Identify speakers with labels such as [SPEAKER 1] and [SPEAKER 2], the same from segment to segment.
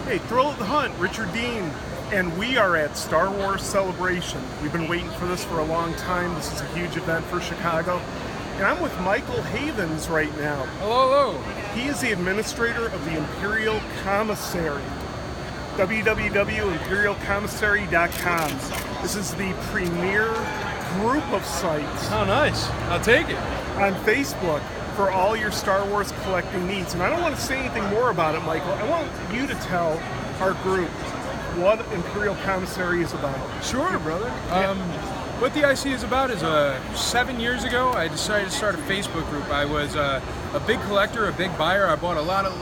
[SPEAKER 1] Hey, Thrill of the Hunt, Richard Dean, and we are at Star Wars Celebration. We've been waiting for this for a long time. This is a huge event for Chicago. And I'm with Michael Havens right now.
[SPEAKER 2] Hello, hello.
[SPEAKER 1] He is the administrator of the Imperial Commissary. www.imperialcommissary.com. This is the premier group of sites
[SPEAKER 2] How nice. I'll take it.
[SPEAKER 1] on Facebook for all your Star Wars collecting needs. And I don't want to say anything more about it, Michael. I want you to tell our group what Imperial Commissary is about.
[SPEAKER 2] Sure, brother. What the IC is about is 7 years ago, I decided to start a Facebook group. I was a big collector, a big buyer. I bought a lot of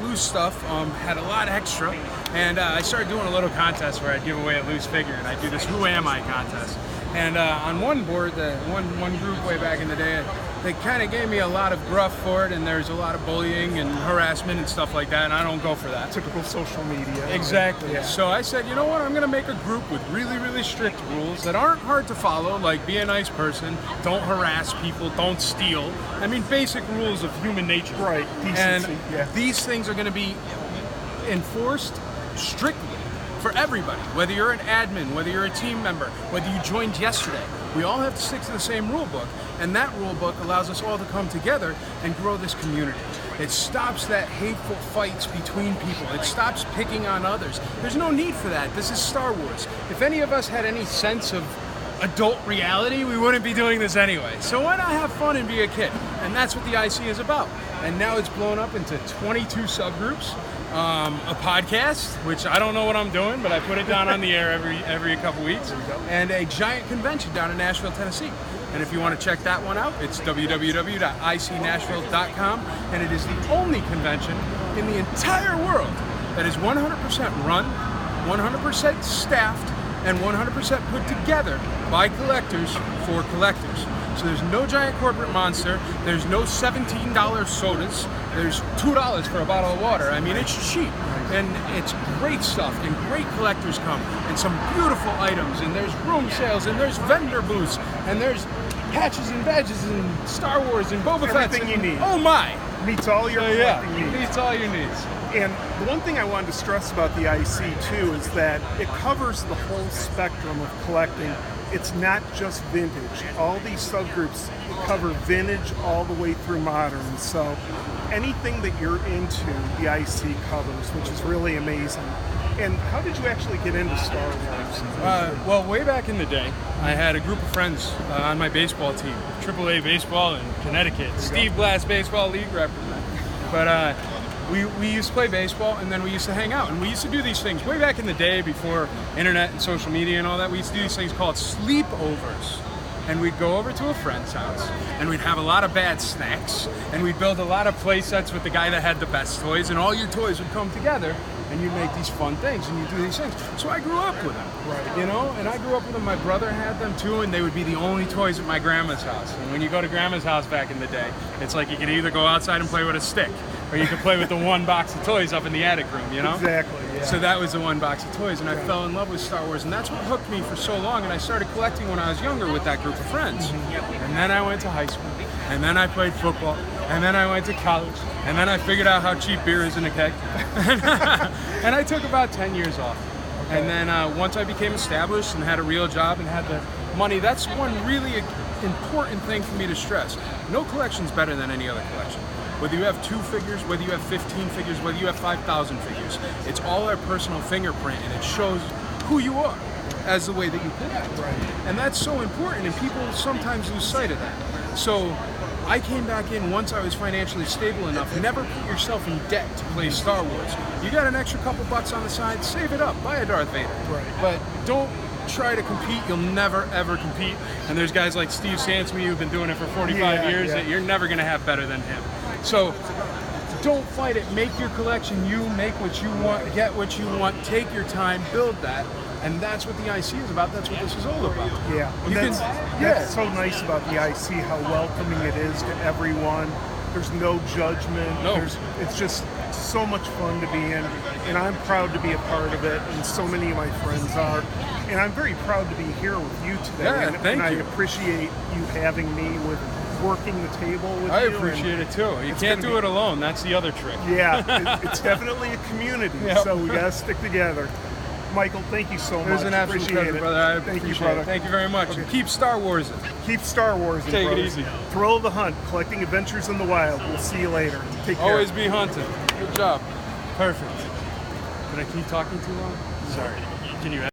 [SPEAKER 2] loose stuff, had a lot extra, and I started doing a little contest where I'd give away a loose figure, and I'd do this Who Am I contest. And on one board, one group way back in the day, they kind of gave me a lot of gruff for it, and there's a lot of bullying and harassment and stuff like that, and I don't go for that.
[SPEAKER 1] Typical social media.
[SPEAKER 2] Exactly.
[SPEAKER 1] Yeah.
[SPEAKER 2] So I said, you know what? I'm going to make a group with really, really strict rules that aren't hard to follow, like be a nice person, don't harass people, don't steal. I mean, basic rules of human nature.
[SPEAKER 1] Right, decency,
[SPEAKER 2] And
[SPEAKER 1] yeah.
[SPEAKER 2] these things are going to be enforced strictly for everybody, whether you're an admin, whether you're a team member, whether you joined yesterday. We all have to stick to the same rule book, and that rule book allows us all to come together and grow this community. It stops that hateful fights between people. It stops picking on others. There's no need for that. This is Star Wars. If any of us had any sense of adult reality, we wouldn't be doing this anyway. So why not have fun and be a kid? And that's what the IC is about. And now it's blown up into 22 subgroups. A podcast, which I don't know what I'm doing, but I put it down on the air every couple weeks, and a giant convention down in Nashville, Tennessee. And if you want to check that one out, it's www.icnashville.com, and it is the only convention in the entire world that is 100% run, 100% staffed, and 100% put together by collectors for collectors. So there's no giant corporate monster, there's no $17 sodas, there's $2 for a bottle of water. I mean, it's cheap, and it's great stuff, and great collectors come, and some beautiful items, and there's room sales, and there's vendor booths, and there's patches and badges, and Star Wars, and Boba Fett.
[SPEAKER 1] Everything you need.
[SPEAKER 2] Oh my!
[SPEAKER 1] Meets all your collecting needs.
[SPEAKER 2] Meets all your needs.
[SPEAKER 1] And the one thing I wanted to stress about the IC too is that it covers the whole spectrum of collecting. It's not just vintage. All these subgroups cover vintage all the way through modern. So anything that you're into, the IC covers, which is really amazing. And how did you actually get into Star Wars?
[SPEAKER 2] Well, way back in the day, I had a group of friends on my baseball team, AAA baseball in Connecticut, Steve Blass Baseball League representative. But we used to play baseball, and then we used to hang out, and we used to do these things way back in the day before internet and social media and all that. We used to do these things called sleepovers. And we'd go over to a friend's house, and we'd have a lot of bad snacks, and we'd build a lot of play sets with the guy that had the best toys, and all your toys would come together, and you'd make these fun things, and you'd do these things. So I grew up with them,
[SPEAKER 1] Right.
[SPEAKER 2] you know, and I grew up with them. My brother had them too, and they would be the only toys at my grandma's house. And when you go to grandma's house back in the day, it's like you could either go outside and play with a stick, or you could play with the one box of toys up in the attic room, you know?
[SPEAKER 1] Exactly, yeah.
[SPEAKER 2] So that was the one box of toys, and I fell in love with Star Wars, and that's what hooked me for so long, and I started collecting when I was younger with that group of friends. And then I went to high school, and then I played football, and then I went to college, and then I figured out how cheap beer is in a keg. And I took about 10 years off. And then once I became established and had a real job and had the money, that's one really important thing for me to stress. No collection's better than any other collection. Whether you have 2 figures, whether you have 15 figures, whether you have 5,000 figures, it's all our personal fingerprint, and it shows who you are as the way that you collect.
[SPEAKER 1] Right.
[SPEAKER 2] And that's so important, and people sometimes lose sight of that. So I came back in once I was financially stable enough. Never put yourself in debt to play Star Wars. You got an extra couple bucks on the side, save it up, buy a Darth Vader.
[SPEAKER 1] Right.
[SPEAKER 2] But don't try to compete. You'll never ever compete. And there's guys like Steve Sansby who've been doing it for 45 years that you're never going to have better than him. So don't fight it. Make your collection. You make what you want, get what you want, take your time, build that. And that's what the IC is about. That's what this is all about.
[SPEAKER 1] Yeah,
[SPEAKER 2] You
[SPEAKER 1] that's so nice about the IC, how welcoming it is to everyone. There's no judgment.
[SPEAKER 2] No.
[SPEAKER 1] It's just so much fun to be in, and I'm proud to be a part of it, and so many of my friends are. And I'm very proud to be here with you today.
[SPEAKER 2] Yeah,
[SPEAKER 1] and
[SPEAKER 2] thank
[SPEAKER 1] I
[SPEAKER 2] you.
[SPEAKER 1] appreciate you having me with working the table with
[SPEAKER 2] I
[SPEAKER 1] you.
[SPEAKER 2] appreciate it too. You
[SPEAKER 1] it's
[SPEAKER 2] can't
[SPEAKER 1] gonna
[SPEAKER 2] do
[SPEAKER 1] be-
[SPEAKER 2] it alone. That's the other trick.
[SPEAKER 1] Yeah, it's definitely a community,
[SPEAKER 2] Yep.
[SPEAKER 1] so we gotta stick together. Michael, thank you so much.
[SPEAKER 2] It was an absolute
[SPEAKER 1] Appreciate
[SPEAKER 2] pleasure,
[SPEAKER 1] it.
[SPEAKER 2] brother. I
[SPEAKER 1] Thank
[SPEAKER 2] appreciate
[SPEAKER 1] you, brother.
[SPEAKER 2] it. Thank you very much.
[SPEAKER 1] Okay.
[SPEAKER 2] And keep Star Wars.
[SPEAKER 1] Keep Star Wars.
[SPEAKER 2] Take it
[SPEAKER 1] brothers.
[SPEAKER 2] easy.
[SPEAKER 1] Thrill of the hunt, collecting adventures in the wild. We'll see you later. Take care.
[SPEAKER 2] Always be hunting. Good job. Perfect. Did I keep talking too long? Sorry. Can you